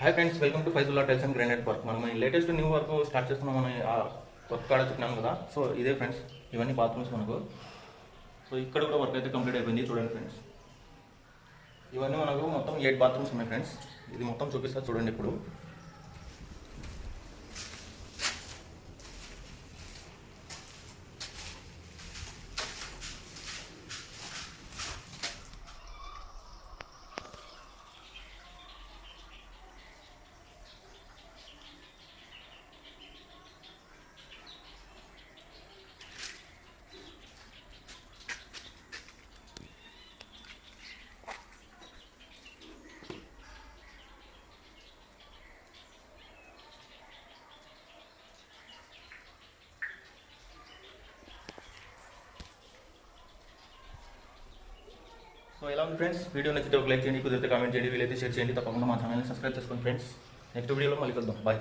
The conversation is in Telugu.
Hi friends, welcome to Faizullah tiles and granite work. మనం లేటెస్ట్ న్యూ వర్క్ స్టార్ట్ చేస్తున్నాం. మనం ఆ వర్క్ కాడ చెప్పినాం కదా. సో ఇదే ఫ్రెండ్స్, ఇవన్నీ బాత్రూమ్స్ మనకు. సో ఇక్కడ కూడా వర్క్ అయితే కంప్లీట్ అయిపోయింది. చూడండి ఫ్రెండ్స్, ఇవన్నీ మనకు మొత్తం 8 బాత్రూమ్స్ ఉన్నాయి ఫ్రెండ్స్. ఇది మొత్తం చూపిస్తా చూడండి ఇప్పుడు. సో ఎలా ఉంది ఫ్రెండ్స్? వీడియో నచ్చితే ఒక లైక్ చేయండి, కుదిరితే కామెంట్ చేయండి, వీలైతే షేర్ చేయండి. తప్పకుండా మా ఛానల్ని సబ్స్క్రైబ్ చేసుకోండి ఫ్రెండ్స్. నెక్స్ట్ వీడియోలో మళ్ళీ కలుద్దాం. బాయ్.